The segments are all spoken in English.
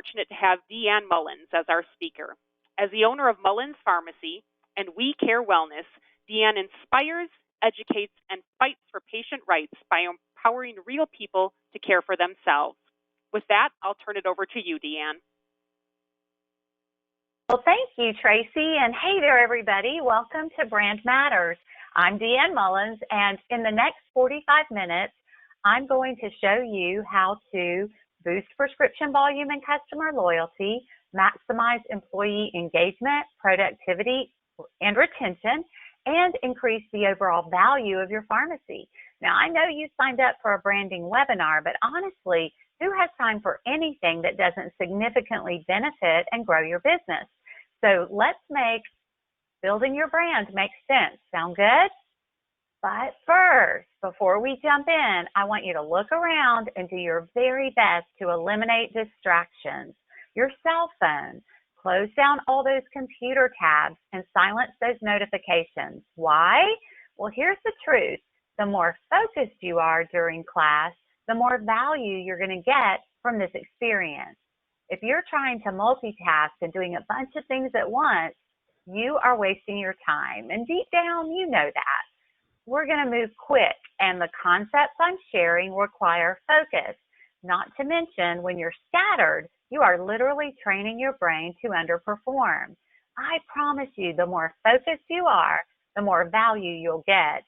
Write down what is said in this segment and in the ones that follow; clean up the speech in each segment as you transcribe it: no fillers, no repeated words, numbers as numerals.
Fortunate to have DeAnn Mullins as our speaker. As the owner of Mullins Pharmacy and We Care Wellness, DeAnn inspires, educates, and fights for patient rights by empowering real people to care for themselves. With that, I'll turn it over to you, DeAnn. Well, thank you, Tracy, and hey there, everybody. Welcome to Brand Matters. I'm DeAnn Mullins, and in the next 45 minutes, I'm going to show you how to boost prescription volume and customer loyalty, maximize employee engagement, productivity, and retention, and increase the overall value of your pharmacy. Now, I know you signed up for a branding webinar, but honestly, who has time for anything that doesn't significantly benefit and grow your business? So let's make building your brand make sense. Sound good? But first, before we jump in, I want you to look around and do your very best to eliminate distractions. Your cell phone, close down all those computer tabs and silence those notifications. Why? Well, here's the truth. The more focused you are during class, the more value you're going to get from this experience. If you're trying to multitask and doing a bunch of things at once, you are wasting your time. And deep down, you know that. We're going to move quick, and the concepts I'm sharing require focus. Not to mention, when you're scattered, you are literally training your brain to underperform. I promise you, the more focused you are, the more value you'll get.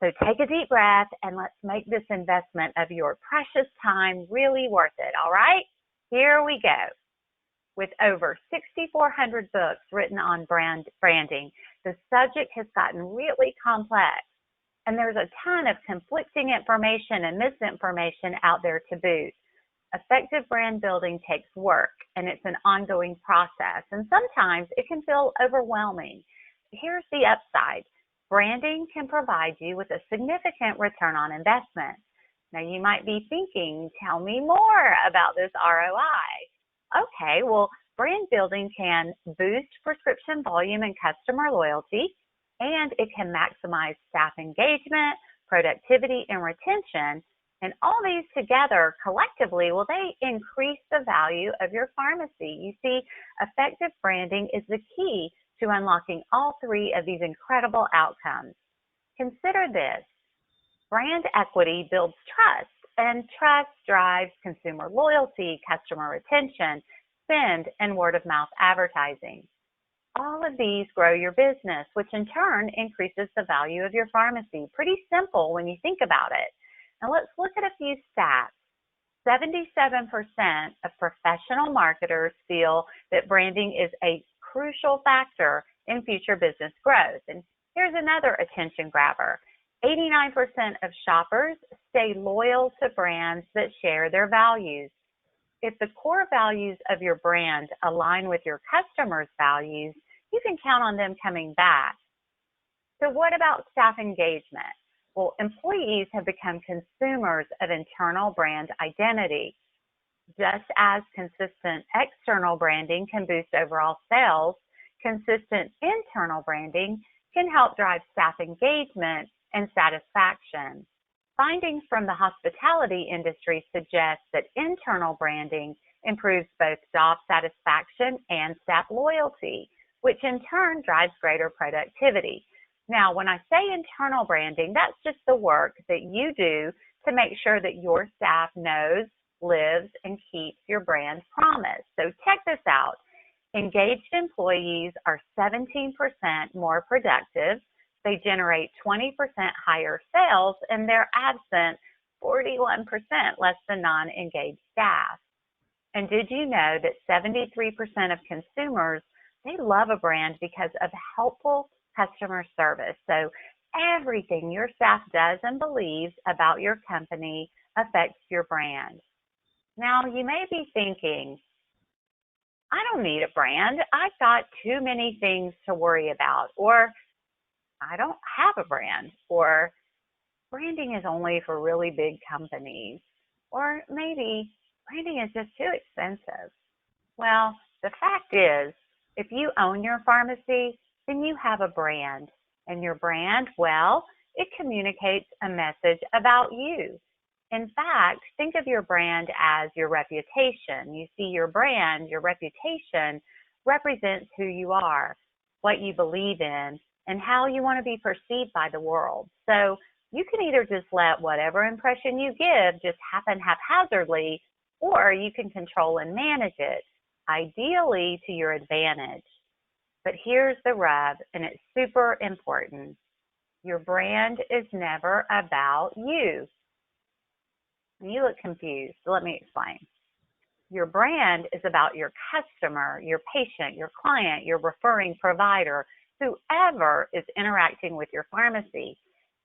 So take a deep breath, and let's make this investment of your precious time really worth it, all right? Here we go. With over 6,400 books written on branding, the subject has gotten really complex. And there's a ton of conflicting information and misinformation out there to boot. Effective brand building takes work, and it's an ongoing process. And sometimes it can feel overwhelming. Here's the upside. Branding can provide you with a significant return on investment. Now, you might be thinking, tell me more about this ROI. Okay, well, brand building can boost prescription volume and customer loyalty, and it can maximize staff engagement, productivity, and retention. And all these together collectively, well, they increase the value of your pharmacy. You see, effective branding is the key to unlocking all three of these incredible outcomes. Consider this. Brand equity builds trust, and trust drives consumer loyalty, customer retention, spend, and word-of-mouth advertising. All of these grow your business, which in turn increases the value of your pharmacy. Pretty simple when you think about it. Now let's look at a few stats. 77% of professional marketers feel that branding is a crucial factor in future business growth. And here's another attention grabber. 89% of shoppers stay loyal to brands that share their values. If the core values of your brand align with your customers' values, you can count on them coming back. So what about staff engagement? Well, employees have become consumers of internal brand identity. Just as consistent external branding can boost overall sales, consistent internal branding can help drive staff engagement and satisfaction. Findings from the hospitality industry suggest that internal branding improves both job satisfaction and staff loyalty, which in turn drives greater productivity. Now, when I say internal branding, that's just the work that you do to make sure that your staff knows, lives, and keeps your brand promise. So check this out. Engaged employees are 17% more productive. They generate 20% higher sales, and they're absent 41% less than non-engaged staff. And did you know that 73% of consumers, they love a brand because of helpful customer service? So everything your staff does and believes about your company affects your brand. Now, you may be thinking, I don't need a brand. I've got too many things to worry about, or I don't have a brand, or branding is only for really big companies, or maybe branding is just too expensive. Well, the fact is, if you own your pharmacy, then you have a brand. And your brand, well, it communicates a message about you. In fact, think of your brand as your reputation. You see, your brand, your reputation, represents who you are, what you believe in, and how you want to be perceived by the world. So you can either just let whatever impression you give just happen haphazardly, or you can control and manage it, ideally to your advantage. But here's the rub, and it's super important. Your brand is never about you. You look confused. Let me explain. Your brand is about your customer, your patient, your client, your referring provider, whoever is interacting with your pharmacy.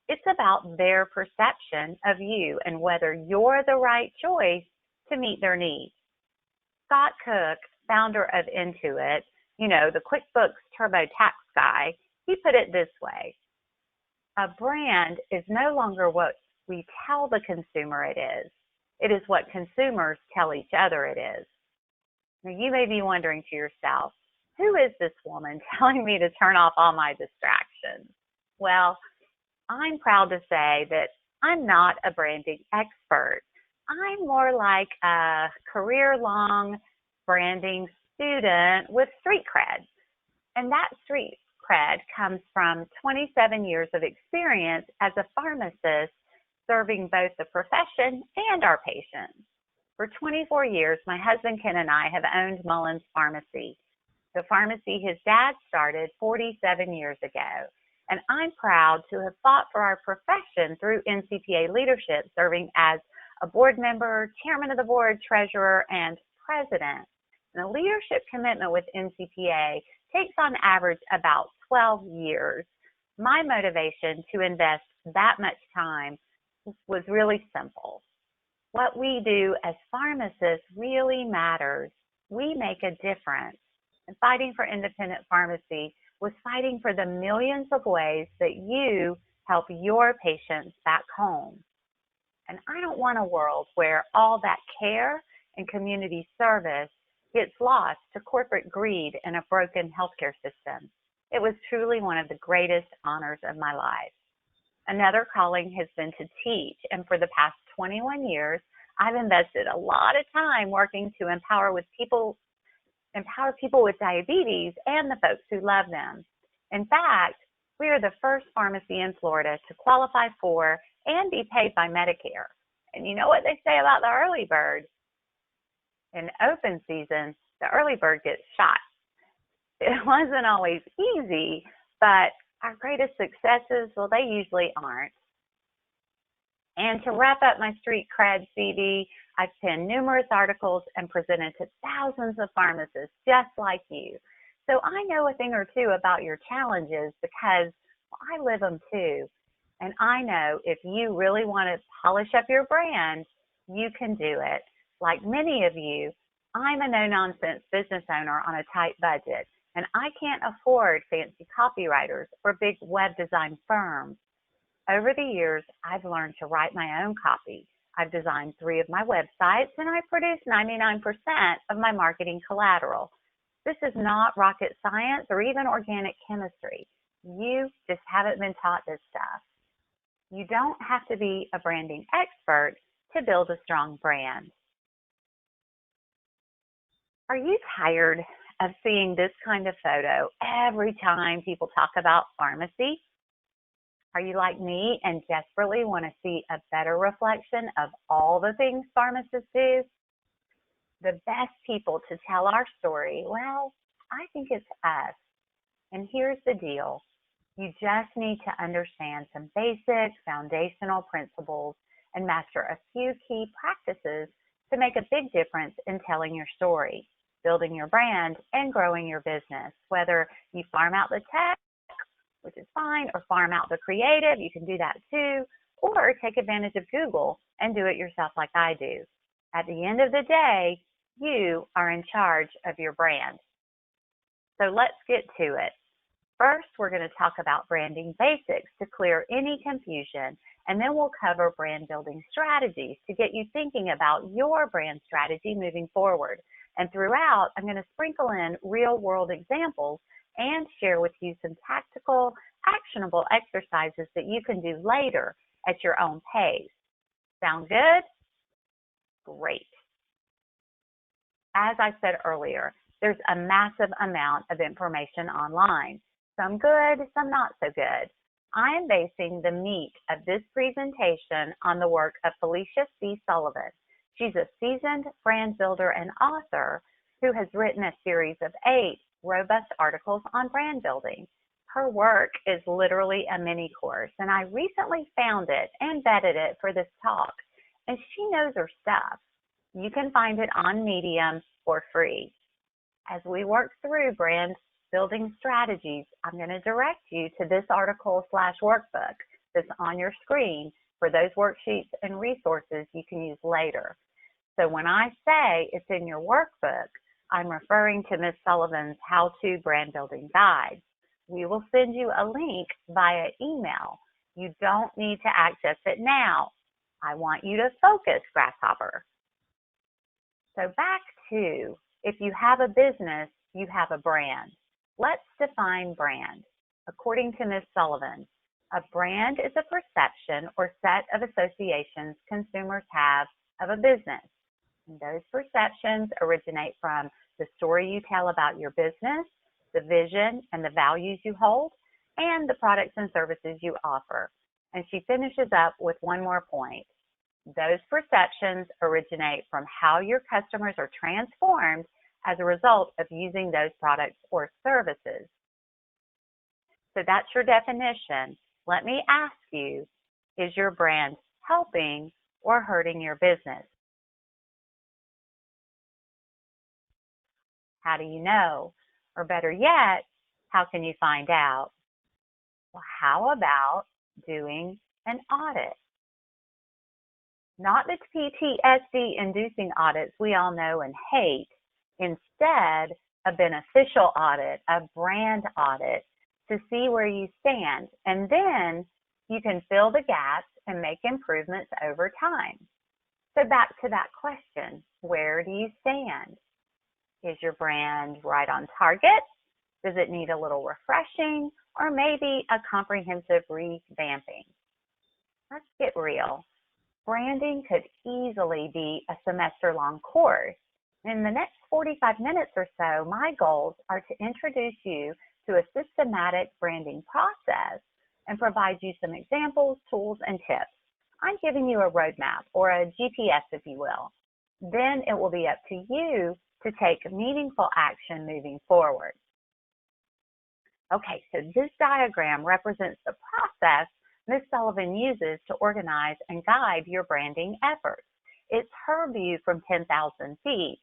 It's about their perception of you and whether you're the right choice to meet their needs. Scott Cook, founder of Intuit, the QuickBooks TurboTax guy, he put it this way. A brand is no longer what we tell the consumer it is. It is what consumers tell each other it is. Now, you may be wondering to yourself, who is this woman telling me to turn off all my distractions? Well, I'm proud to say that I'm not a branding expert. I'm more like a career-long branding student with street cred. And that street cred comes from 27 years of experience as a pharmacist serving both the profession and our patients. For 24 years, my husband Ken and I have owned Mullins Pharmacy, the pharmacy his dad started 47 years ago. And I'm proud to have fought for our profession through NCPA leadership, serving as a board member, chairman of the board, treasurer, and president. And the leadership commitment with NCPA takes on average about 12 years. My motivation to invest that much time was really simple. What we do as pharmacists really matters. We make a difference. And fighting for independent pharmacy was fighting for the millions of ways that you help your patients back home. And I don't want a world where all that care and community service gets lost to corporate greed and a broken healthcare system. It was truly one of the greatest honors of my life. Another calling has been to teach, and for the past 21 years, I've invested a lot of time working to empower people with diabetes and the folks who love them. In fact, we are the first pharmacy in Florida to qualify for and be paid by Medicare. And you know what they say about the early bird? In open season, the early bird gets shot. It wasn't always easy, but our greatest successes, well, they usually aren't. And to wrap up my street cred CV, I've penned numerous articles and presented to thousands of pharmacists just like you. So I know a thing or two about your challenges because I live them too. And I know if you really want to polish up your brand, you can do it. Like many of you, I'm a no-nonsense business owner on a tight budget, and I can't afford fancy copywriters or big web design firms. Over the years, I've learned to write my own copy. I've designed 3 of my websites, and I produce 99% of my marketing collateral. This is not rocket science or even organic chemistry. You just haven't been taught this stuff. You don't have to be a branding expert to build a strong brand. Are you tired of seeing this kind of photo every time people talk about pharmacy? Are you like me and desperately want to see a better reflection of all the things pharmacists do? The best people to tell our story, well, I think it's us. And here's the deal. You just need to understand some basic foundational principles and master a few key practices to make a big difference in telling your story, building your brand, and growing your business. Whether you farm out the tech, which is fine, or farm out the creative, you can do that too, or take advantage of Google and do it yourself like I do. At the end of the day, you are in charge of your brand. So let's get to it. First, we're going to talk about branding basics to clear any confusion, and then we'll cover brand building strategies to get you thinking about your brand strategy moving forward. And throughout, I'm going to sprinkle in real-world examples and share with you some tactical, actionable exercises that you can do later at your own pace. Sound good? Great. As I said earlier, there's a massive amount of information online. Some good, some not so good. I am basing the meat of this presentation on the work of Felicia C. Sullivan. She's a seasoned brand builder and author who has written a series of 8 robust articles on brand building. Her work is literally a mini course, and I recently found it and vetted it for this talk, and she knows her stuff. You can find it on Medium for free. As we work through brand building strategies, I'm going to direct you to this article/workbook that's on your screen for those worksheets and resources you can use later. So when I say it's in your workbook, I'm referring to Ms. Sullivan's How-To Brand Building Guide. We will send you a link via email. You don't need to access it now. I want you to focus, Grasshopper. So back to, if you have a business, you have a brand. Let's define brand. According to Ms. Sullivan, a brand is a perception or set of associations consumers have of a business. And those perceptions originate from the story you tell about your business, the vision and the values you hold, and the products and services you offer. And she finishes up with one more point. Those perceptions originate from how your customers are transformed as a result of using those products or services. So that's your definition. Let me ask you, is your brand helping or hurting your business? How do you know? Or better yet, how can you find out? Well, how about doing an audit? Not the PTSD-inducing audits we all know and hate. Instead, a beneficial audit, a brand audit, to see where you stand. And then you can fill the gaps and make improvements over time. So back to that question, where do you stand? Is your brand right on target? Does it need a little refreshing or maybe a comprehensive revamping? Let's get real. Branding could easily be a semester-long course. In the next 45 minutes or so, my goals are to introduce you to a systematic branding process and provide you some examples, tools, and tips. I'm giving you a roadmap or a GPS, if you will. Then it will be up to you to take meaningful action moving forward. Okay, so this diagram represents the process Ms. Sullivan uses to organize and guide your branding efforts. It's her view from 10,000 feet.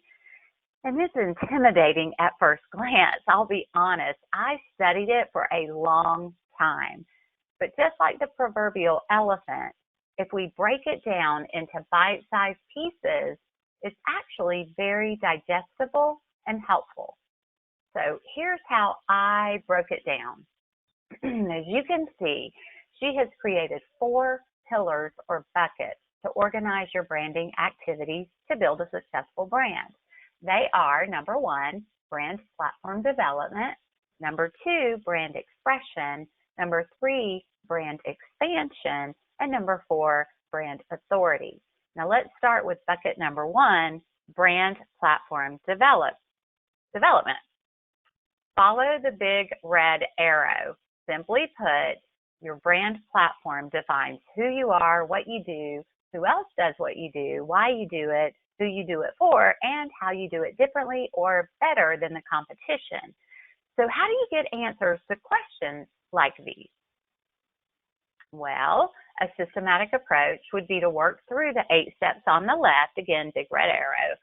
And it's intimidating at first glance. I'll be honest, I studied it for a long time. But just like the proverbial elephant, if we break it down into bite-sized pieces, it's actually very digestible and helpful. So here's how I broke it down. As you can see, she has created 4 pillars or buckets to organize your branding activities to build a successful brand. They are, number 1, brand platform development, number 2, brand expression, number 3, brand expansion, and number 4, brand authority. Now let's start with bucket number 1, brand platform development. Follow the big red arrow. Simply put, your brand platform defines who you are, what you do, who else does what you do, why you do it, who you do it for, and how you do it differently or better than the competition. So how do you get answers to questions like these? Well, a systematic approach would be to work through the 8 steps on the left, again, big red arrow.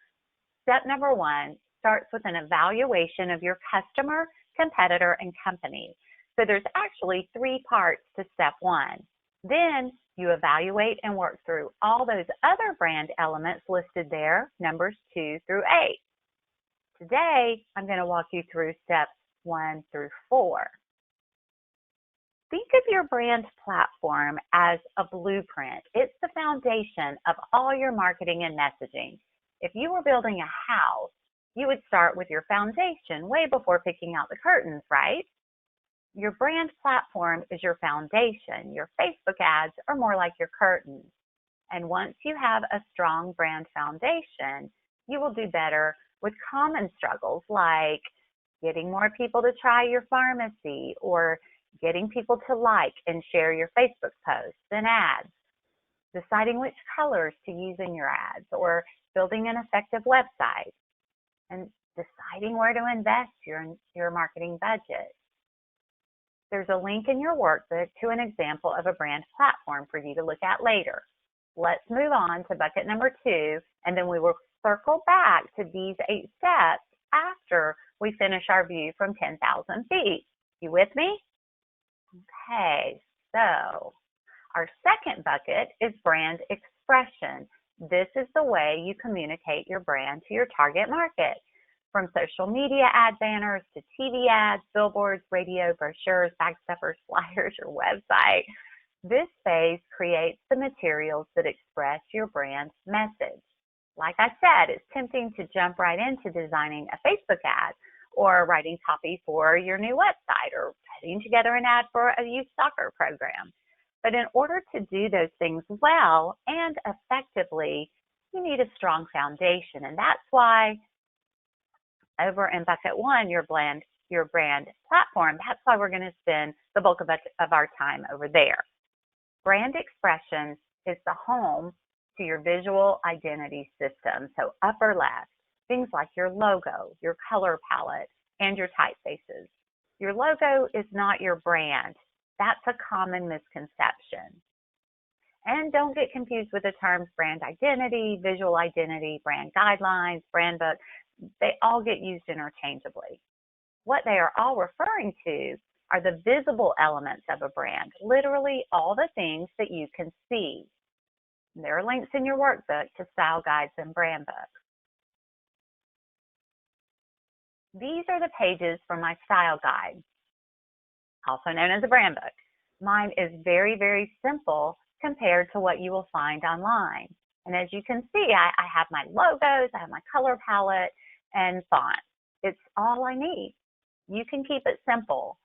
Step number 1 starts with an evaluation of your customer, competitor, and company. So there's actually 3 parts to step 1. Then you evaluate and work through all those other brand elements listed there, numbers 2 through 8. Today, I'm going to walk you through steps 1 through 4. Think of your brand platform as a blueprint. It's the foundation of all your marketing and messaging. If you were building a house, you would start with your foundation way before picking out the curtains, right? Your brand platform is your foundation. Your Facebook ads are more like your curtains. And once you have a strong brand foundation, you will do better with common struggles like getting more people to try your pharmacy or getting people to like and share your Facebook posts and ads, deciding which colors to use in your ads, or building an effective website, and deciding where to invest your marketing budget. There's a link in your workbook to an example of a brand platform for you to look at later. Let's move on to bucket number 2, and then we will circle back to these 8 steps after we finish our view from 10,000 feet. You with me? Okay, so our second bucket is brand expression. This is the way you communicate your brand to your target market. From social media ad banners to TV ads, billboards, radio, brochures, bag stuffers, flyers, your website. This phase creates the materials that express your brand's message. Like I said, it's tempting to jump right into designing a Facebook ad or writing copy for your new website or putting together an ad for a youth soccer program. But in order to do those things well and effectively, you need a strong foundation. And that's why over in bucket 1, your brand platform, that's why we're going to spend the bulk of our time over there. Brand expression is the home to your visual identity system. So upper left, things like your logo, your color palette, and your typefaces. Your logo is not your brand. That's a common misconception. And don't get confused with the terms brand identity, visual identity, brand guidelines, brand book. They all get used interchangeably. What they are all referring to are the visible elements of a brand, literally all the things that you can see. There are links in your workbook to style guides and brand books. These are the pages from my style guide, also known as a brand book. Mine is very, very simple compared to what you will find online. And as you can see, I have my logos, I have my color palette, and font. It's all I need. You can keep it simple.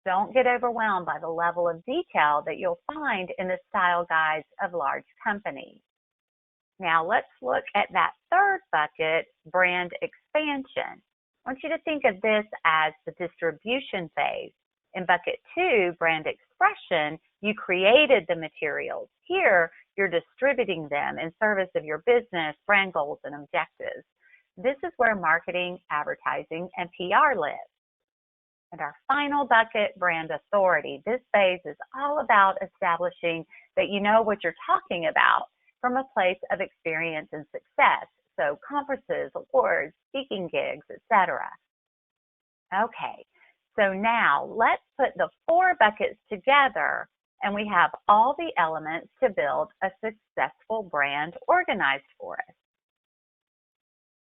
Don't get overwhelmed by the level of detail that you'll find in the style guides of large companies. Now let's look at that third bucket, brand expansion. I want you to think of this as the distribution phase. In bucket 2, brand expression, you created the materials. Here, you're distributing them in service of your business, brand goals, and objectives. This is where marketing, advertising, and PR live. And our final bucket, brand authority. This phase is all about establishing that you know what you're talking about from a place of experience and success. So conferences, awards, speaking gigs, etc. Okay, so now let's put the 4 buckets together and we have all the elements to build a successful brand organized for us.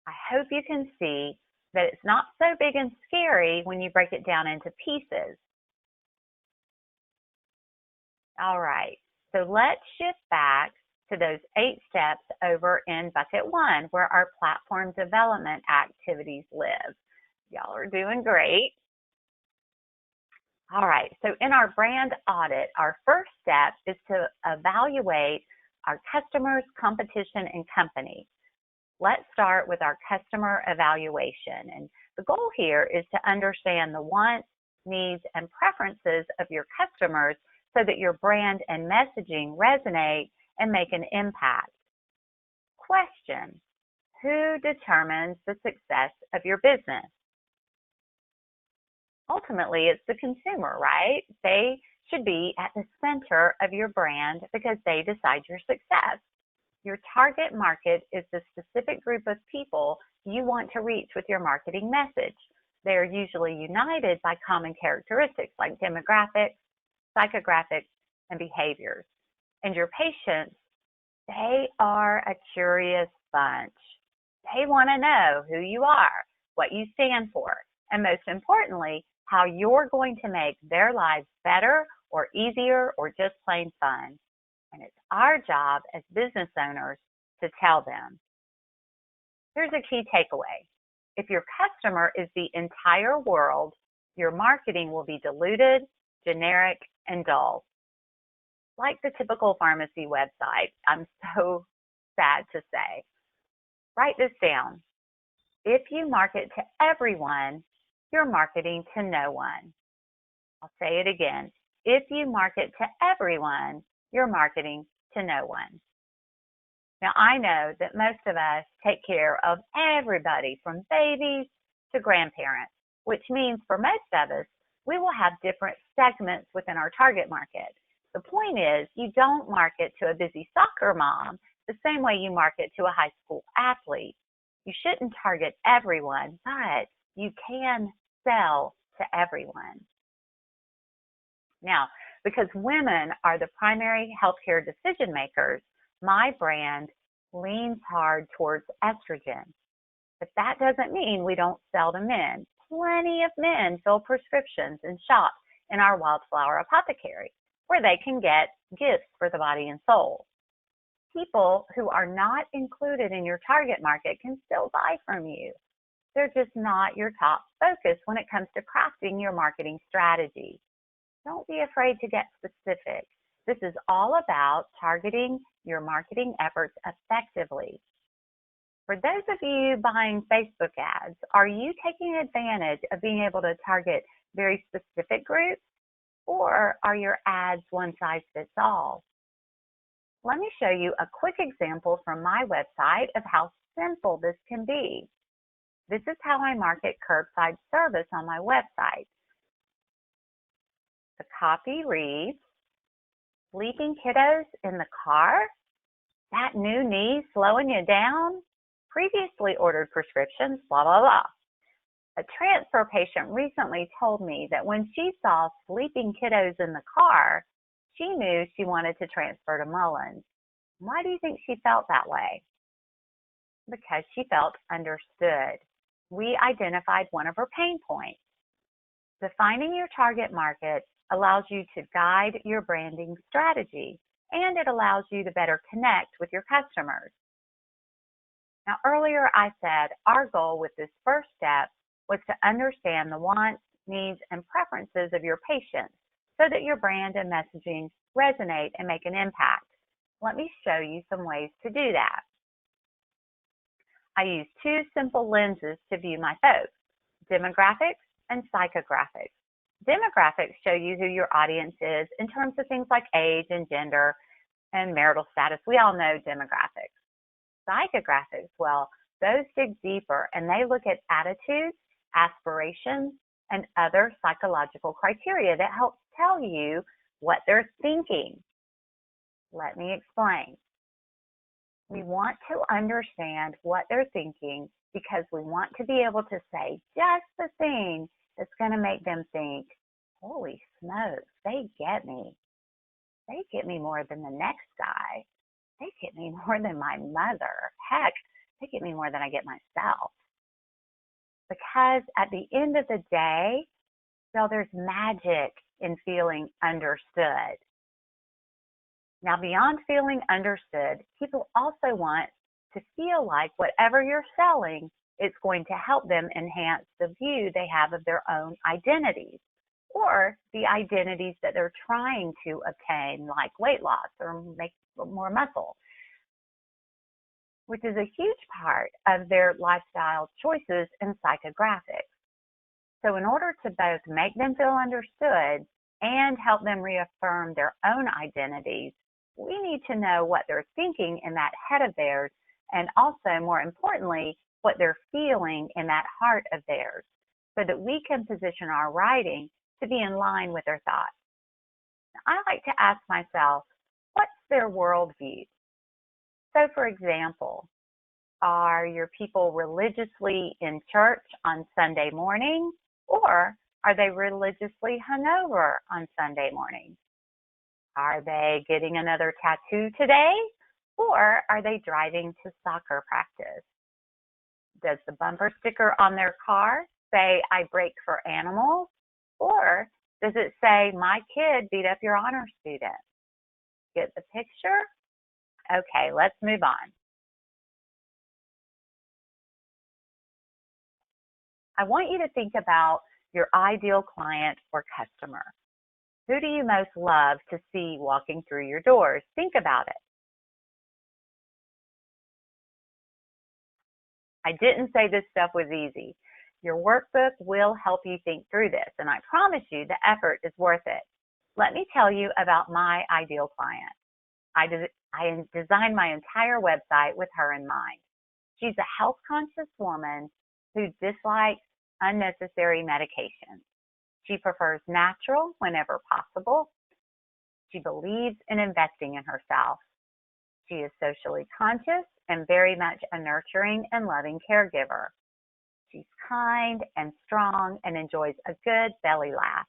I hope you can see that it's not so big and scary when you break it down into pieces. All right, so let's shift back to those 8 steps over in bucket 1, where our platform development activities live. Y'all are doing great. All right, so in our brand audit, our first step is to evaluate our customers, competition, and company. Let's start with our customer evaluation. And the goal here is to understand the wants, needs, and preferences of your customers so that your brand and messaging resonate and make an impact. Question: who determines the success of your business? Ultimately, it's the consumer, right? They should be at the center of your brand because they decide your success. Your target market is the specific group of people you want to reach with your marketing message. They are usually united by common characteristics like demographics, psychographics, and behaviors. And your patients, they are a curious bunch. They want to know who you are, what you stand for, and most importantly, how you're going to make their lives better or easier or just plain fun. And it's our job as business owners to tell them. Here's a key takeaway. If your customer is the entire world, your marketing will be diluted, generic, and dull. like the typical pharmacy website. I'm so sad to say. Write this down. If you market to everyone, you're marketing to no one. I'll say it again. If you market to everyone, you're marketing to no one. Now, I know that most of us take care of everybody from babies to grandparents, which means for most of us, we will have different segments within our target market. The point is, you don't market to a busy soccer mom the same way you market to a high school athlete. You shouldn't target everyone, but you can sell to everyone. Now, because women are the primary healthcare decision makers, my brand leans hard towards estrogen. But that doesn't mean we don't sell to men. Plenty of men fill prescriptions and shop in our Wildflower Apothecary, where they can get gifts for the body and soul. People who are not included in your target market can still buy from you. They're just not your top focus when it comes to crafting your marketing strategy. Don't be afraid to get specific. This is all about targeting your marketing efforts effectively. For those of you buying Facebook ads, are you taking advantage of being able to target very specific groups, or are your ads one size fits all? Let me show you a quick example from my website of how simple this can be. This is how I market curbside service on my website. The copy reads, "Sleeping kiddos in the car? That new knee slowing you down? Previously ordered prescriptions, blah, blah, blah." A transfer patient recently told me that when she saw sleeping kiddos in the car, she knew she wanted to transfer to Mullins. Why do you think she felt that way? Because she felt understood. We identified one of her pain points. Defining your target market allows you to guide your branding strategy, and it allows you to better connect with your customers. Now, earlier I said our goal with this first step was to understand the wants, needs, and preferences of your patients so that your brand and messaging resonate and make an impact. Let me show you some ways to do that. I use two simple lenses to view my folks: demographics and psychographics. Demographics show you who your audience is in terms of things like age and gender and marital status. We all know demographics. Psychographics, well, those dig deeper and they look at attitudes, aspirations, and other psychological criteria that help tell you what they're thinking. Let me explain. We want to understand what they're thinking because we want to be able to say just the thing that's going to make them think, "Holy smokes, they get me. They get me more than the next guy. They get me more than my mother. Heck, they get me more than I get myself." Because at the end of the day, well, there's magic in feeling understood. Now, beyond feeling understood, people also want to feel like whatever you're selling is going to help them enhance the view they have of their own identities or the identities that they're trying to obtain, like weight loss or make more muscle, which is a huge part of their lifestyle choices and psychographics. So in order to both make them feel understood and help them reaffirm their own identities, we need to know what they're thinking in that head of theirs, and also, more importantly, what they're feeling in that heart of theirs, so that we can position our writing to be in line with their thoughts. Now, I like to ask myself, what's their worldview? So, for example, are your people religiously in church on Sunday morning, or are they religiously hungover on Sunday morning? Are they getting another tattoo today, or are they driving to soccer practice? Does the bumper sticker on their car say, "I break for animals," or does it say, "My kid beat up your honor student"? Get the picture? Okay, let's move on. I want you to think about your ideal client or customer. Who do you most love to see walking through your doors? Think about it. I didn't say this stuff was easy. Your workbook will help you think through this, and I promise you the effort is worth it. Let me tell you about my ideal client. I designed my entire website with her in mind. She's a health-conscious woman who dislikes unnecessary medications. She prefers natural whenever possible. She believes in investing in herself. She is socially conscious and very much a nurturing and loving caregiver. She's kind and strong and enjoys a good belly laugh.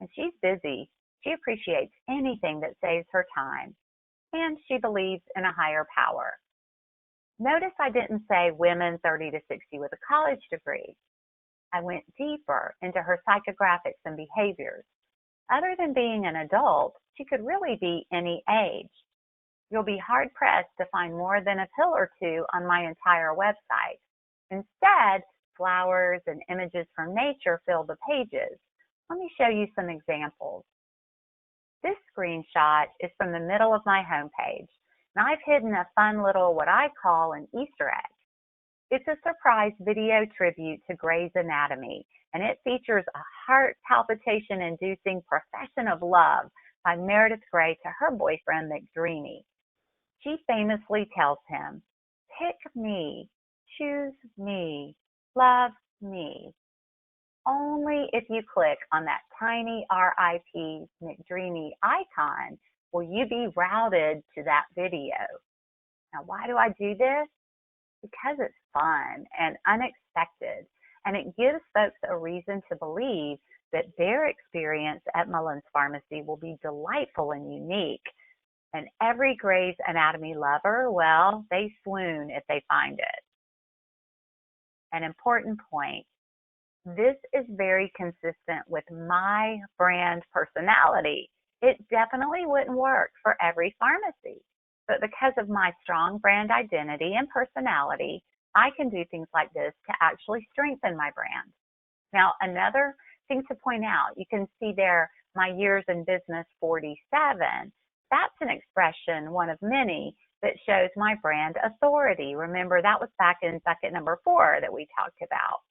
And she's busy. She appreciates anything that saves her time. And she believes in a higher power. Notice I didn't say women 30 to 60 with a college degree. I went deeper into her psychographics and behaviors. Other than being an adult, she could really be any age. You'll be hard-pressed to find more than a pill or two on my entire website. Instead, flowers and images from nature fill the pages. Let me show you some examples. This screenshot is from the middle of my homepage, and I've hidden a fun little what I call an Easter egg. It's a surprise video tribute to Grey's Anatomy, and it features a heart palpitation-inducing profession of love by Meredith Grey to her boyfriend, McDreamy. She famously tells him, "Pick me, choose me, love me." Only if you click on that tiny RIP McDreamy icon will you be routed to that video. Now, why do I do this? Because it's fun and unexpected, and it gives folks a reason to believe that their experience at Mullins Pharmacy will be delightful and unique. And every Grey's Anatomy lover, well, they swoon if they find it. An important point. This is very consistent with my brand personality. It definitely wouldn't work for every pharmacy, but because of my strong brand identity and personality, I can do things like this to actually strengthen my brand. Now, another thing to point out, you can see there my years in business 47. That's an expression, one of many, that shows my brand authority. Remember, that was back in bucket number 4 that we talked about.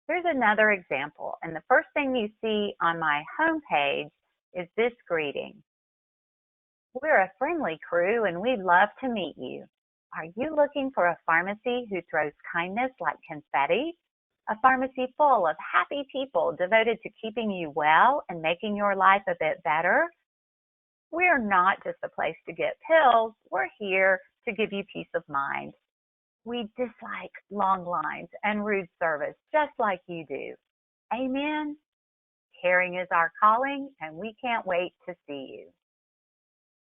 Here's another example, and the first thing you see on my homepage is this greeting. "We're a friendly crew and we'd love to meet you. Are you looking for a pharmacy who throws kindness like confetti? A pharmacy full of happy people devoted to keeping you well and making your life a bit better? We're not just a place to get pills. We're here to give you peace of mind. We dislike long lines and rude service just like you do. Amen? Caring is our calling, and we can't wait to see you."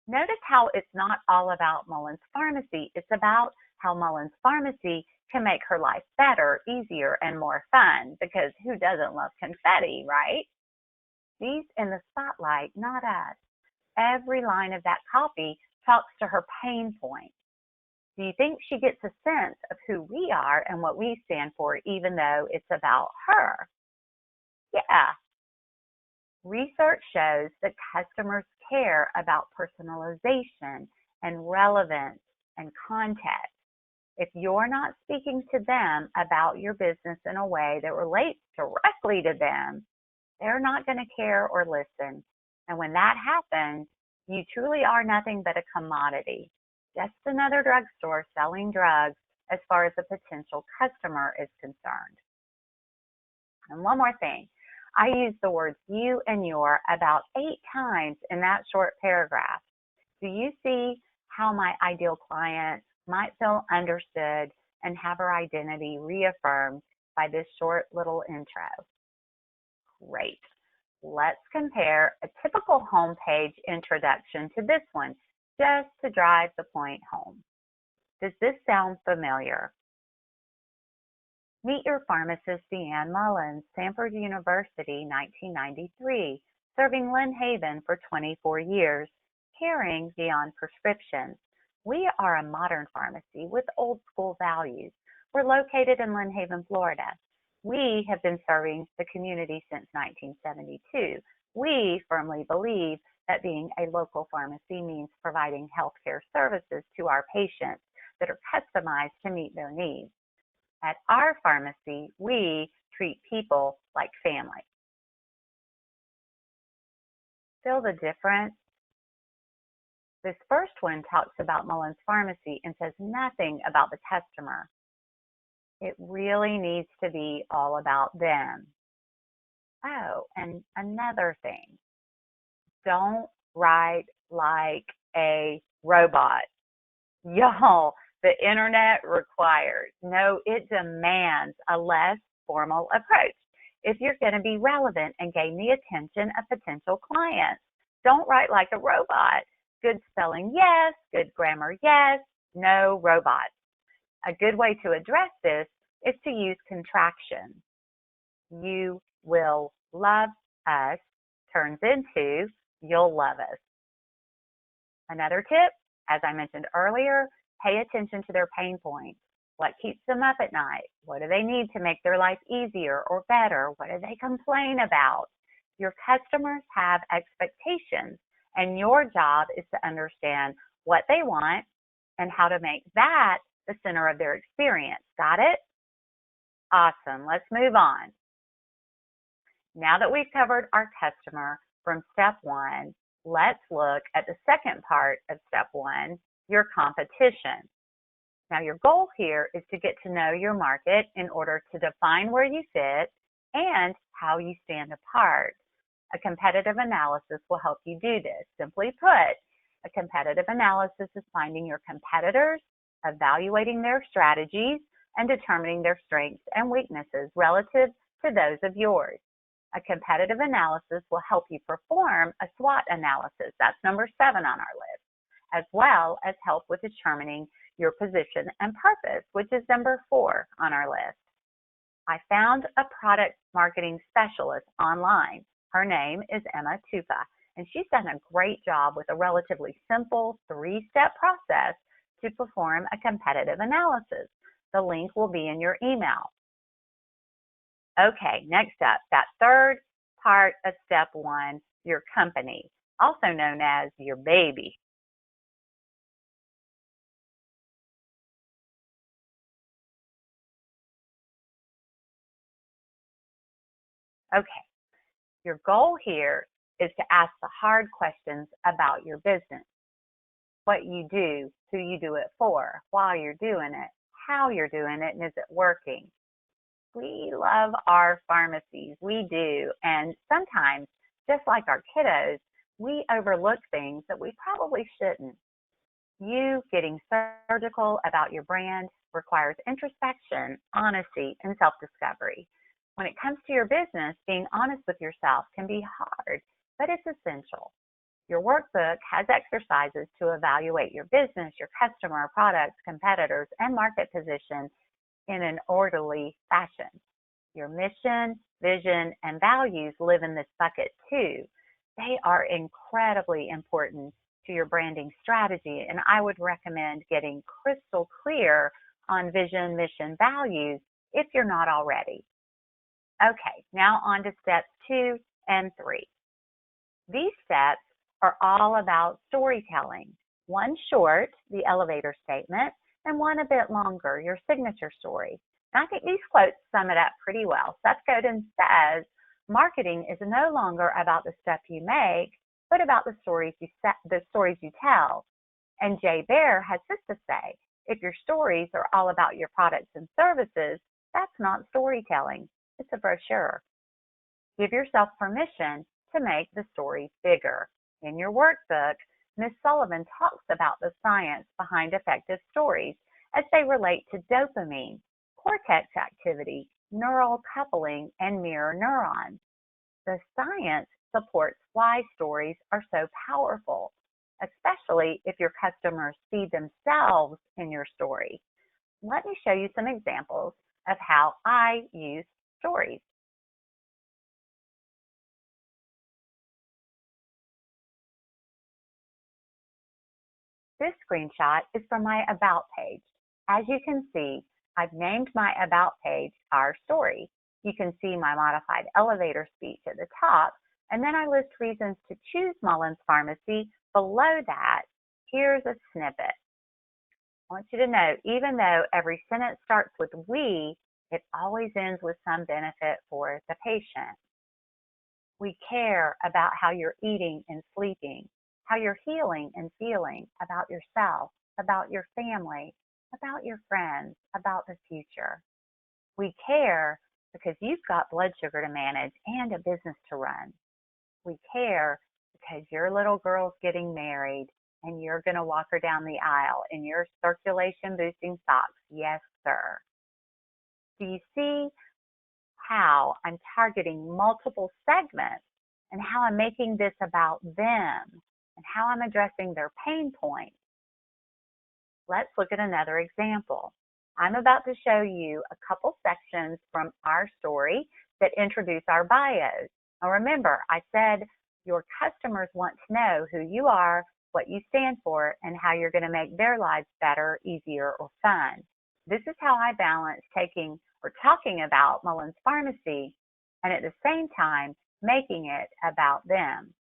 Notice how it's not all about Mullins Pharmacy. It's about how Mullins Pharmacy can make her life better, easier, and more fun, because who doesn't love confetti, right? She's in the spotlight, not us. Every line of that copy talks to her pain point. Do you think she gets a sense of who we are and what we stand for, even though it's about her? Yeah. Research shows that customers care about personalization and relevance and context. If you're not speaking to them about your business in a way that relates directly to them, they're not going to care or listen. And when that happens, you truly are nothing but a commodity, just another drugstore selling drugs as far as the potential customer is concerned. And one more thing. I use the words you and your about 8 times in that short paragraph. Do you see how my ideal client might feel understood and have her identity reaffirmed by this short little intro? Great. Let's compare a typical homepage introduction to this one, just to drive the point home. Does this sound familiar? Meet your pharmacist, DeAnn Mullins, Stanford University, 1993, serving Lynn Haven for 24 years, carrying DeAnn prescriptions. We are a modern pharmacy with old school values. We're located in Lynn Haven, Florida. We have been serving the community since 1972. We firmly believe that being a local pharmacy means providing healthcare services to our patients that are customized to meet their needs. At our pharmacy, we treat people like family. Feel the difference? This first one talks about Mullins Pharmacy and says nothing about the customer. It really needs to be all about them. Oh, and another thing, don't write like a robot. Y'all, the internet requires, no, it demands a less formal approach if you're going to be relevant and gain the attention of potential clients. Don't write like a robot. Good spelling, yes. Good grammar, yes. No robots. A good way to address this is to use contractions. You will love us turns into you'll love us. Another tip, as I mentioned earlier, pay attention to their pain points. What keeps them up at night? What do they need to make their life easier or better? What do they complain about? Your customers have expectations, and your job is to understand what they want and how to make that the center of their experience. Got it? Awesome. Let's move on. Now that we've covered our customer from step one, let's look at the second part of step one, your competition. Now, your goal here is to get to know your market in order to define where you fit and how you stand apart. A competitive analysis will help you do this. Simply put, a competitive analysis is finding your competitors, evaluating their strategies, and determining their strengths and weaknesses relative to those of yours. A competitive analysis will help you perform a SWOT analysis. That's number 7 on our list, as well as help with determining your position and purpose, which is number 4 on our list. I found a product marketing specialist online. Her name is Emma Tupa, and she's done a great job with a relatively simple 3-step process to perform a competitive analysis. The link will be in your email. Okay, next up, that third part of step 1, your company, also known as your baby. Okay, your goal here is to ask the hard questions about your business. What you do, who you do it for, why you're doing it, how you're doing it, and is it working? We love our pharmacies, we do, and sometimes, just like our kiddos, we overlook things that we probably shouldn't. You getting surgical about your brand requires introspection, honesty, and self-discovery. When it comes to your business, being honest with yourself can be hard, but it's essential. Your workbook has exercises to evaluate your business, your customer, products, competitors, and market position in an orderly fashion. Your mission, vision, and values live in this bucket too. They are incredibly important to your branding strategy, and I would recommend getting crystal clear on vision, mission, values if you're not already. Okay, now on to steps 2 and 3. These steps are all about storytelling. One short, the elevator statement, and one a bit longer, your signature story. And I think these quotes sum it up pretty well. Seth Godin says, marketing is no longer about the stuff you make, but about the stories you tell. And Jay Baer has this to say, if your stories are all about your products and services, that's not storytelling. It's a brochure. Give yourself permission to make the story bigger. In your workbook, Ms. Sullivan talks about the science behind effective stories as they relate to dopamine, cortex activity, neural coupling, and mirror neurons. The science supports why stories are so powerful, especially if your customers see themselves in your story. Let me show you some examples of how I use stories. This screenshot is from my About page. As you can see, I've named my About page Our Story. You can see my modified elevator speech at the top, and then I list reasons to choose Mullins Pharmacy. Below that, here's a snippet. I want you to note, even though every sentence starts with we, it always ends with some benefit for the patient. We care about how you're eating and sleeping, how you're healing and feeling, about yourself, about your family, about your friends, about the future. We care because you've got blood sugar to manage and a business to run. We care because your little girl's getting married and you're going to walk her down the aisle in your circulation boosting socks. Yes, sir. Do you see how I'm targeting multiple segments and how I'm making this about them and how I'm addressing their pain points? Let's look at another example. I'm about to show you a couple sections from our story that introduce our bios. Now remember, I said your customers want to know who you are, what you stand for, and how you're going to make their lives better, easier, or fun. This is how I balance talking about Mullins Pharmacy and at the same time making it about them.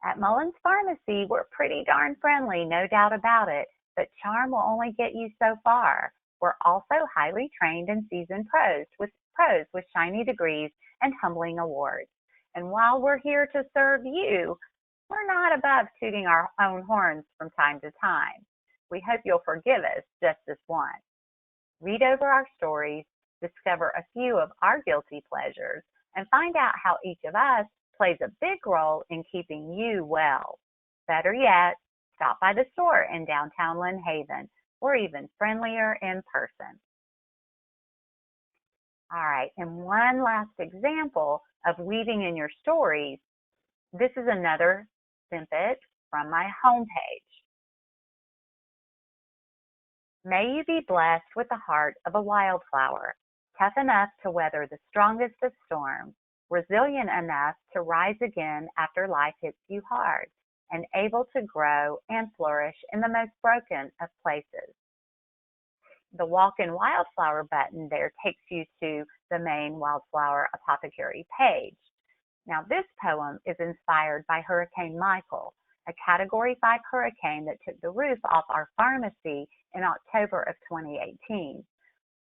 At Mullins Pharmacy, we're pretty darn friendly, no doubt about it, but charm will only get you so far. We're also highly trained and seasoned pros with shiny degrees and humbling awards. And while we're here to serve you, we're not above tooting our own horns from time to time. We hope you'll forgive us just this once. Read over our stories, discover a few of our guilty pleasures, and find out how each of us plays a big role in keeping you well. Better yet, stop by the store in downtown Lynn Haven. We're even friendlier in person. All right, and one last example of weaving in your stories. This is another snippet from my homepage. May you be blessed with the heart of a wildflower, tough enough to weather the strongest of storms, resilient enough to rise again after life hits you hard, and able to grow and flourish in the most broken of places. The Walk-in Wildflower button there takes you to the main Wildflower Apothecary page. Now, this poem is inspired by Hurricane Michael, a Category 5 hurricane that took the roof off our pharmacy in October of 2018.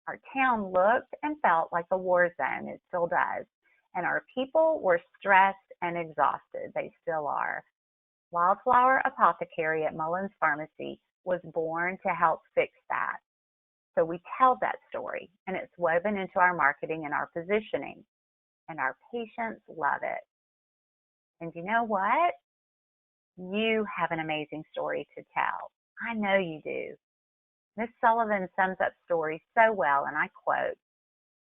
Our town looked and felt like a war zone. It still does. And our people were stressed and exhausted. They still are. Wildflower Apothecary at Mullins Pharmacy was born to help fix that. So we tell that story, and it's woven into our marketing and our positioning. And our patients love it. And you know what? You have an amazing story to tell. I know you do. Miss Sullivan sums up stories so well, and I quote,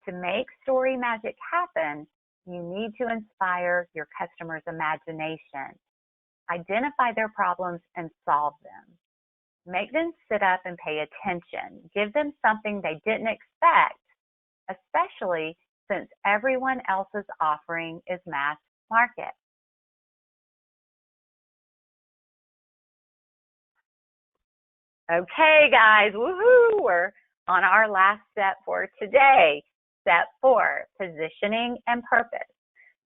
"To make story magic happen, you need to inspire your customers' imagination. Identify their problems and solve them. Make them sit up and pay attention. Give them something they didn't expect, especially since everyone else's offering is mass market." Okay, guys, woohoo! We're on our last step for today. Step 4, positioning and purpose.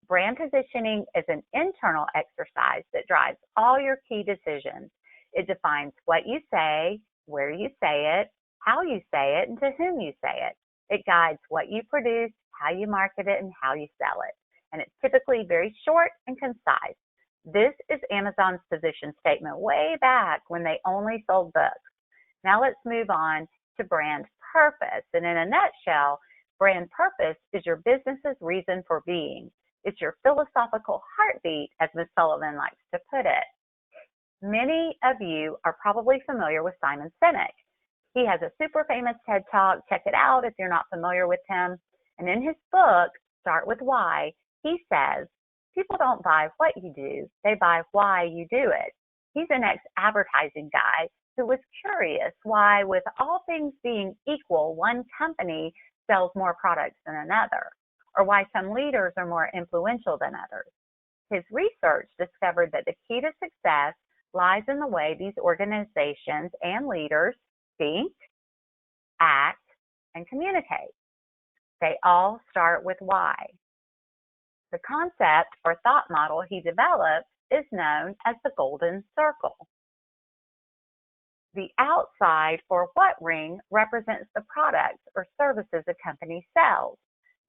Brand positioning is an internal exercise that drives all your key decisions. It defines what you say, where you say it, how you say it, and to whom you say it. It guides what you produce, how you market it, and how you sell it. And it's typically very short and concise. This is Amazon's position statement way back when they only sold books. Now let's move on to brand purpose. And in a nutshell, brand purpose is your business's reason for being. It's your philosophical heartbeat, as Ms. Sullivan likes to put it. Many of you are probably familiar with Simon Sinek. He has a super famous TED Talk. Check it out if you're not familiar with him. And in his book, Start With Why, he says, people don't buy what you do, they buy why you do it. He's an ex-advertising guy who was curious why, with all things being equal, one company sells more products than another, or why some leaders are more influential than others. His research discovered that the key to success lies in the way these organizations and leaders think, act, and communicate. They all start with why. The concept or thought model he developed is known as the golden circle. The outside or what ring represents the products or services a company sells.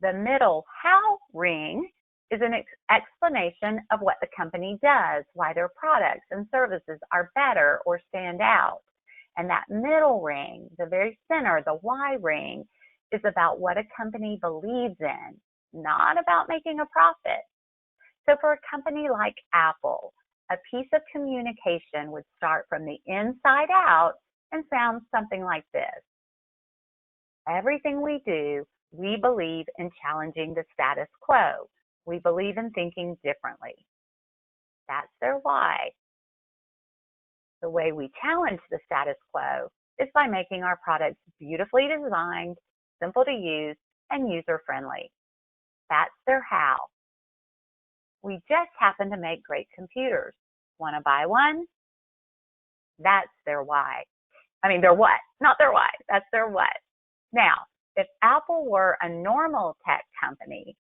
The middle how ring is an explanation of what the company does, why their products and services are better or stand out. And that middle ring, the very center, the why ring, is about what a company believes in, not about making a profit. So for a company like Apple, a piece of communication would start from the inside out and sound something like this. Everything we do, we believe in challenging the status quo. We believe in thinking differently. That's their why. The way we challenge the status quo is by making our products beautifully designed, simple to use, and user-friendly. That's their how. We just happen to make great computers. Want to buy one? That's their why. Their what, not their why. That's their what. Now, if Apple were a normal tech company,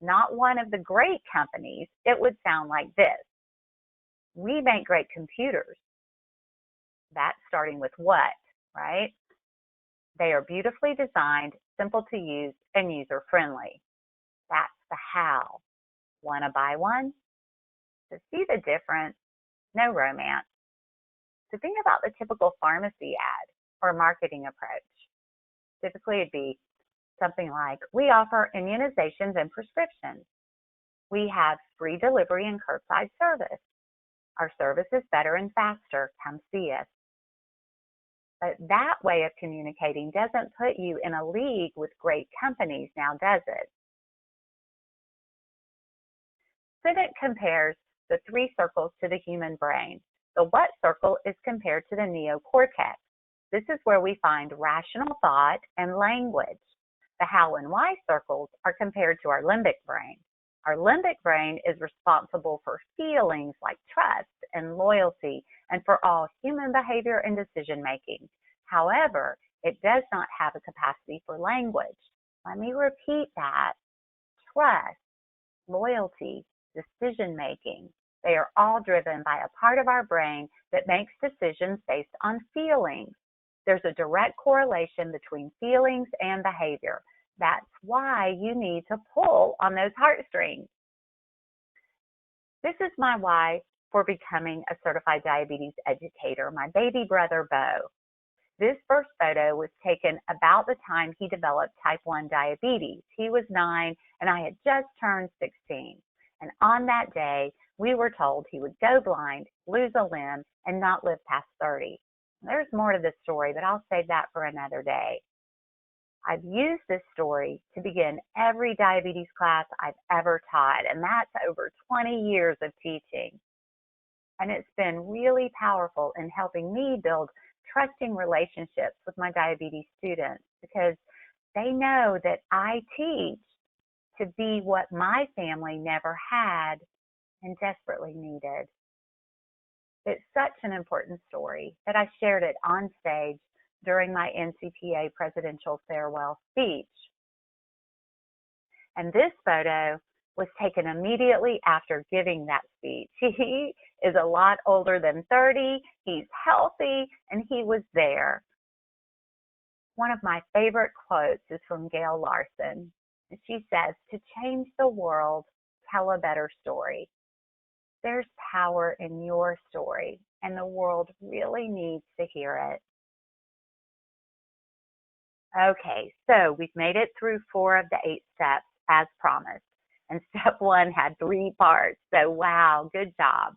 not one of the great companies, it would sound like this. We make great computers. That's starting with what, right? They are beautifully designed, simple to use, and user-friendly. That's the how. Want to buy one? To see the difference, no romance. So think about the typical pharmacy ad or marketing approach. Typically it'd be something like, we offer immunizations and prescriptions. We have free delivery and curbside service. Our service is better and faster. Come see us. But that way of communicating doesn't put you in a league with great companies now, does it? Civic compares the three circles to the human brain. The what circle is compared to the neocortex. This is where we find rational thought and language. The how and why circles are compared to our limbic brain. Our limbic brain is responsible for feelings like trust and loyalty and for all human behavior and decision making. However, it does not have a capacity for language. Let me repeat that. Trust, loyalty, decision making. They are all driven by a part of our brain that makes decisions based on feelings. There's a direct correlation between feelings and behavior. That's why you need to pull on those heartstrings. This is my why for becoming a certified diabetes educator, my baby brother, Bo. This first photo was taken about the time he developed type 1 diabetes. He was 9 and I had just turned 16. And on that day, we were told he would go blind, lose a limb, and not live past 30. There's more to this story, but I'll save that for another day. I've used this story to begin every diabetes class I've ever taught, and that's over 20 years of teaching. And it's been really powerful in helping me build trusting relationships with my diabetes students because they know that I teach to be what my family never had and desperately needed. It's such an important story that I shared it on stage during my NCPA presidential farewell speech. And this photo was taken immediately after giving that speech. He is a lot older than 30, he's healthy, and he was there. One of my favorite quotes is from Gail Larson. She says, "To change the world, tell a better story." There's power in your story, and the world really needs to hear it. Okay, so we've made it through 4 of the 8 steps as promised. And step 1 had 3 parts, so wow, good job.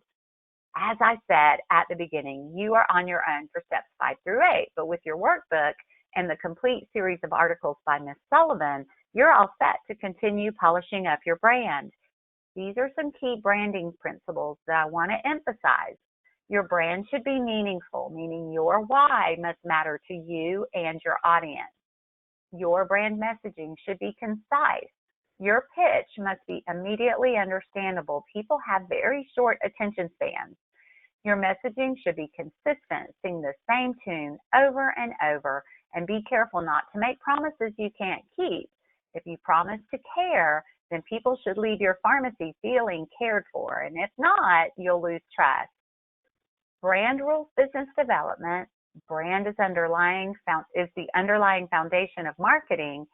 As I said at the beginning, you are on your own for steps 5 through 8, but with your workbook and the complete series of articles by Ms. Sullivan, you're all set to continue polishing up your brand. These are some key branding principles that I want to emphasize. Your brand should be meaningful, meaning your why must matter to you and your audience. Your brand messaging should be concise. Your pitch must be immediately understandable. People have very short attention spans. Your messaging should be consistent, sing the same tune over and over, and be careful not to make promises you can't keep. If you promise to care, then people should leave your pharmacy feeling cared for. And if not, you'll lose trust. Brand rules business development. Brand is the underlying foundation of marketing.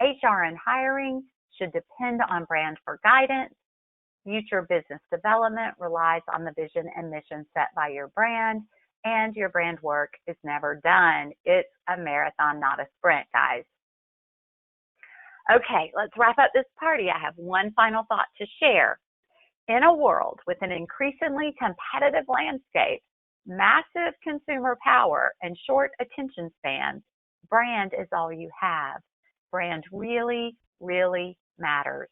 HR and hiring should depend on brand for guidance. Future business development relies on the vision and mission set by your brand, and your brand work is never done. It's a marathon, not a sprint, guys. Okay, let's wrap up this party. I have one final thought to share. In a world with an increasingly competitive landscape, massive consumer power, and short attention spans, brand is all you have. Brand really, really matters.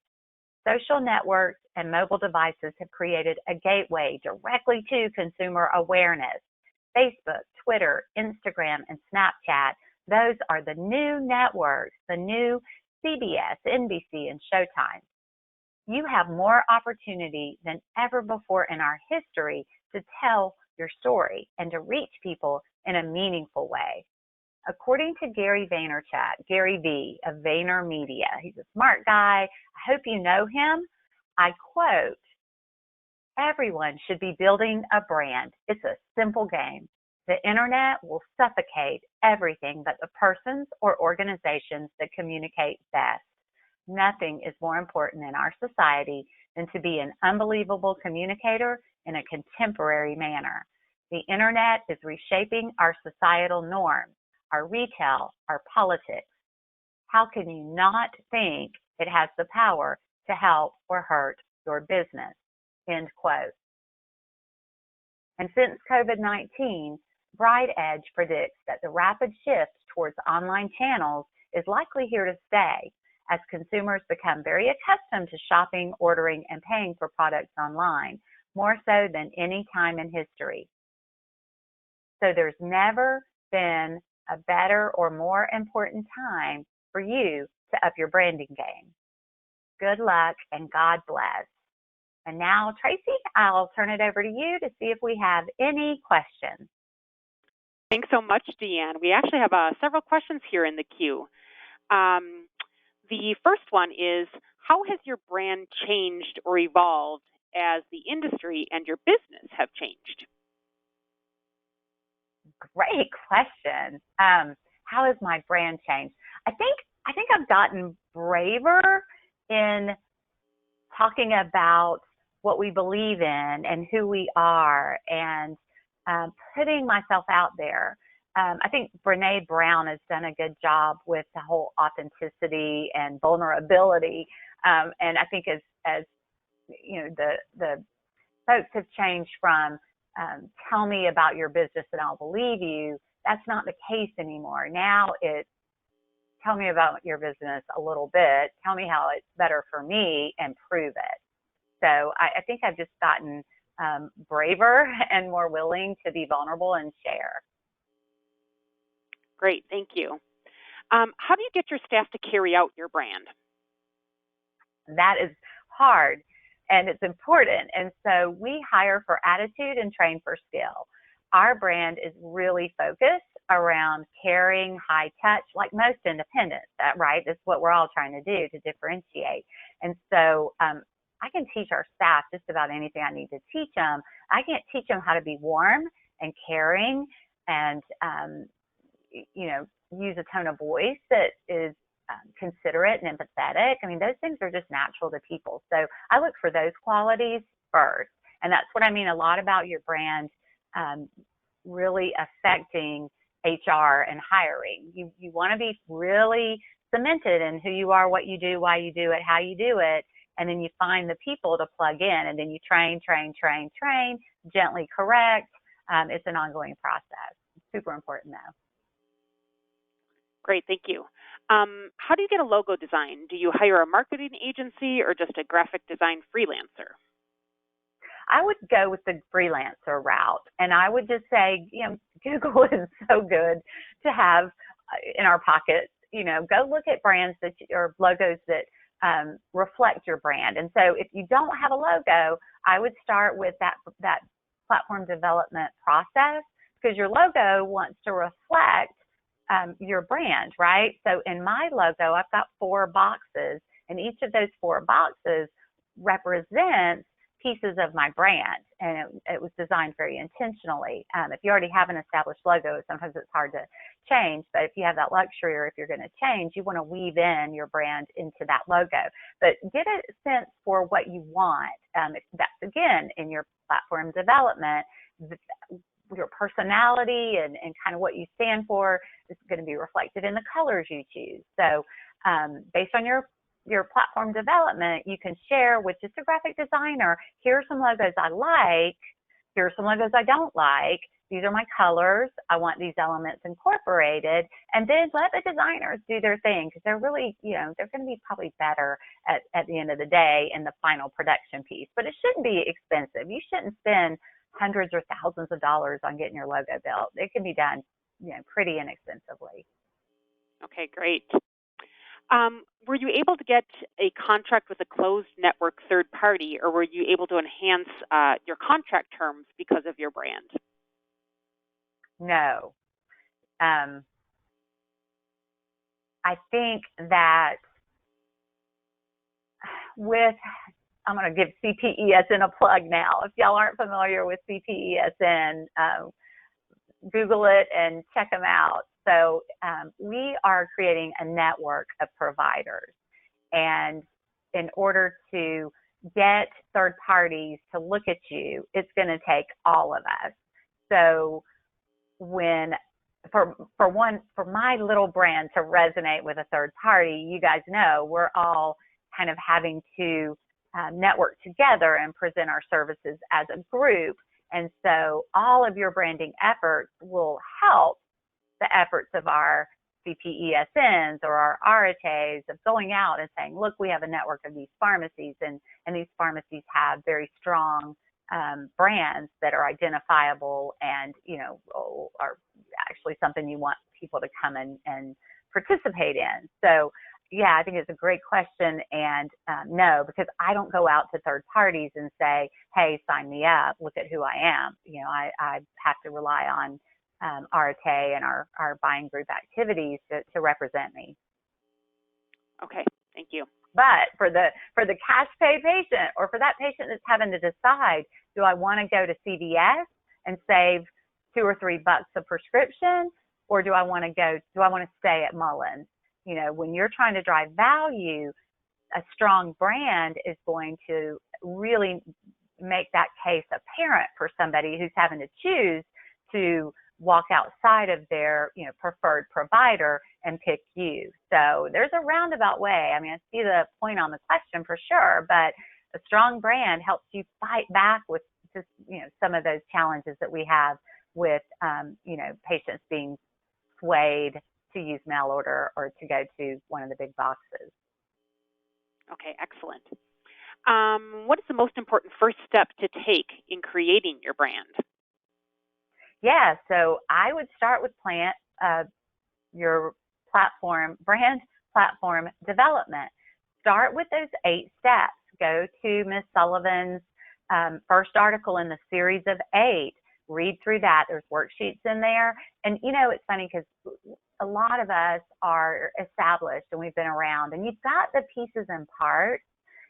Social networks and mobile devices have created a gateway directly to consumer awareness. Facebook, Twitter, Instagram, and Snapchat, those are the new networks, the new CBS, NBC, and Showtime. You have more opportunity than ever before in our history to tell your story and to reach people in a meaningful way. According to Gary V of VaynerMedia, he's a smart guy. I hope you know him. I quote, "Everyone should be building a brand. It's a simple game. The internet will suffocate everything but the persons or organizations that communicate best. Nothing is more important in our society than to be an unbelievable communicator in a contemporary manner. The internet is reshaping our societal norms, our retail, our politics. How can you not think it has the power to help or hurt your business?" End quote. And since COVID-19, Bright Edge predicts that the rapid shift towards online channels is likely here to stay as consumers become very accustomed to shopping, ordering, and paying for products online, more so than any time in history. So there's never been a better or more important time for you to up your branding game. Good luck and God bless. And now, Tracy, I'll turn it over to you to see if we have any questions. Thanks so much, DeAnn. We actually have several questions here in the queue. The first one is, how has your brand changed or evolved as the industry and your business have changed? Great question. How has my brand changed? I think I've gotten braver in talking about what we believe in and who we are, and putting myself out there. I think Brene Brown has done a good job with the whole authenticity and vulnerability. And I think as you know, the folks have changed from tell me about your business and I'll believe you. That's not the case anymore. Now it's tell me about your business a little bit. Tell me how it's better for me and prove it. So I think I've just gotten braver and more willing to be vulnerable and share. Great, thank you. How do you get your staff to carry out your brand? That is hard and it's important. And so we hire for attitude and train for skill. Our brand is really focused around caring, high touch, like most independents, right? That's what we're all trying to do to differentiate. And so I can teach our staff just about anything I need to teach them. I can't teach them how to be warm and caring and, use a tone of voice that is considerate and empathetic. I mean, those things are just natural to people. So I look for those qualities first. And that's what I mean a lot about your brand really affecting HR and hiring. You want to be really cemented in who you are, what you do, why you do it, how you do it. And then you find the people to plug in, and then you train, gently correct. It's an ongoing process. It's super important, though. Great, thank you. How do you get a logo design? Do you hire a marketing agency or just a graphic design freelancer? I would go with the freelancer route, and I would just say, Google is so good to have in our pockets. Go look at brands or logos that reflect your brand. And so if you don't have a logo, I would start with that platform development process, because your logo wants to reflect your brand, right? So in my logo, I've got 4 boxes, and each of those 4 boxes represents pieces of my brand, and it was designed very intentionally. If you already have an established logo, sometimes it's hard to change, but if you have that luxury, or if you're going to change, you want to weave in your brand into that logo. But get a sense for what you want. That's, again, in your platform development, your personality and kind of what you stand for is going to be reflected in the colors you choose. So based on your platform development, you can share with just a graphic designer, here are some logos I like, here are some logos I don't like, these are my colors, I want these elements incorporated, and then let the designers do their thing, because they're really, they're going to be probably better at the end of the day in the final production piece. But it shouldn't be expensive. You shouldn't spend hundreds or thousands of dollars on getting your logo built. It can be done, pretty inexpensively. Okay, great. Were you able to get a contract with a closed network third party, or were you able to enhance your contract terms because of your brand? No. I think that I'm going to give CPESN a plug now. If y'all aren't familiar with CPESN, Google it and check them out. So we are creating a network of providers. And in order to get third parties to look at you, it's going to take all of us. So for my little brand to resonate with a third party, you guys know we're all kind of having to network together and present our services as a group. And so all of your branding efforts will help the efforts of our CPESNs or our RHAs of going out and saying, look, we have a network of these pharmacies, and these pharmacies have very strong brands that are identifiable and, are actually something you want people to come and participate in. So, yeah, I think it's a great question. And no, because I don't go out to third parties and say, hey, sign me up, look at who I am. I have to rely on RTA and our buying group activities to represent me. Okay, thank you. But for the cash pay patient, or for that patient that's having to decide, do I want to go to CVS and save $2 or $3 a prescription, or do I want to stay at Mullins? When you're trying to drive value, a strong brand is going to really make that case apparent for somebody who's having to choose to walk outside of their, preferred provider and pick you. So there's a roundabout way. I mean, I see the point on the question for sure, but a strong brand helps you fight back with just, some of those challenges that we have with, patients being swayed to use mail order or to go to one of the big boxes. Okay, excellent. What is the most important first step to take in creating your brand? Yeah, so I would start with your brand platform development. Start with those 8 steps. Go to Ms. Sullivan's first article in the series of 8. Read through that. There's worksheets in there. And, it's funny because a lot of us are established and we've been around, and you've got the pieces and parts.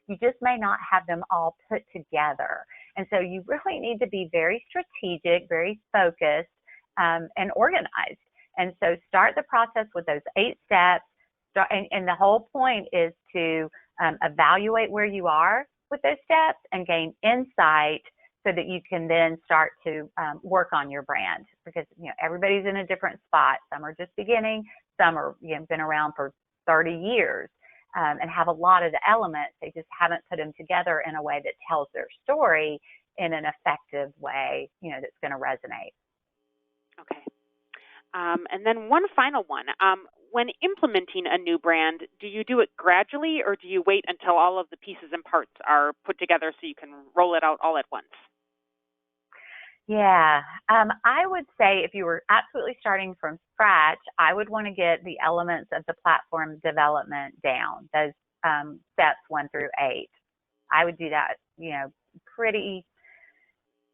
You just may not have them all put together. And so you really need to be very strategic, very focused, and organized. And so start the process with those 8 steps. And the whole point is to evaluate where you are with those steps and gain insight so that you can then start to work on your brand, because everybody's in a different spot. Some are just beginning, some are been around for 30 years and have a lot of the elements. They just haven't put them together in a way that tells their story in an effective way, that's going to resonate. Okay. And then one final one. When implementing a new brand, do you do it gradually, or do you wait until all of the pieces and parts are put together so you can roll it out all at once? Yeah, I would say if you were absolutely starting from scratch, I would want to get the elements of the platform development down, those steps 1 through 8. I would do that, pretty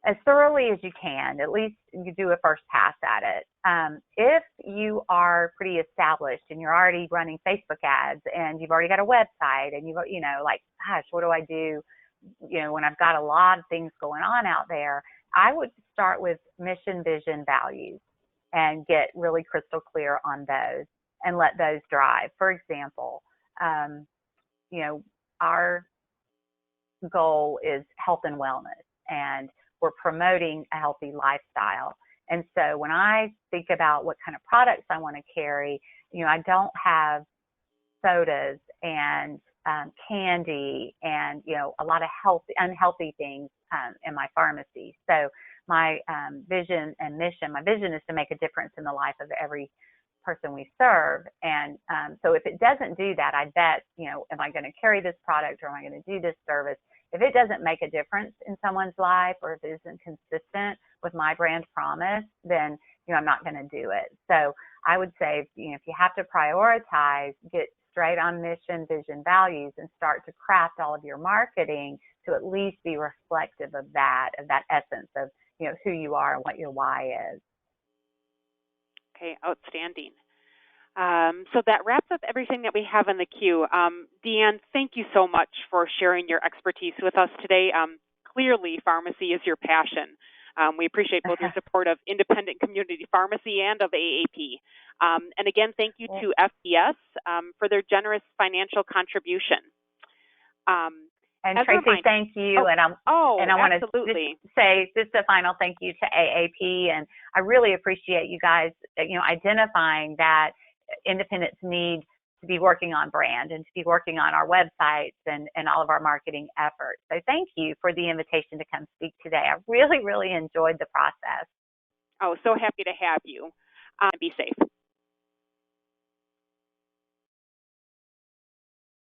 as thoroughly as you can. At least you do a first pass at it. If you are pretty established and you're already running Facebook ads and you've already got a website and like, gosh, what do I do? When I've got a lot of things going on out there, I would start with mission, vision, values and get really crystal clear on those and let those drive. For example, our goal is health and wellness, and we're promoting a healthy lifestyle. And so when I think about what kind of products I want to carry, I don't have sodas and candy and, a lot of unhealthy things in my pharmacy. So my vision and mission, my vision is to make a difference in the life of every person we serve. And so if it doesn't do that, I bet, am I going to carry this product or am I going to do this service? If it doesn't make a difference in someone's life, or if it isn't consistent with my brand promise, then, I'm not going to do it. So I would say, if you have to prioritize, get straight on mission, vision, values, and start to craft all of your marketing to at least be reflective of that essence of, who you are and what your why is. Okay, outstanding. So that wraps up everything that we have in the queue. DeAnn, thank you so much for sharing your expertise with us today. Clearly, pharmacy is your passion. We appreciate both your support of independent community pharmacy and of AAP. And again, thank you to FDS for their generous financial contribution. And Tracy, thank you. And I want to say just a final thank you to AAP. And I really appreciate you guys, identifying that independents need to be working on brand and to be working on our websites and all of our marketing efforts. So thank you for the invitation to come speak today. I really, really enjoyed the process. Oh, so happy to have you. Be safe.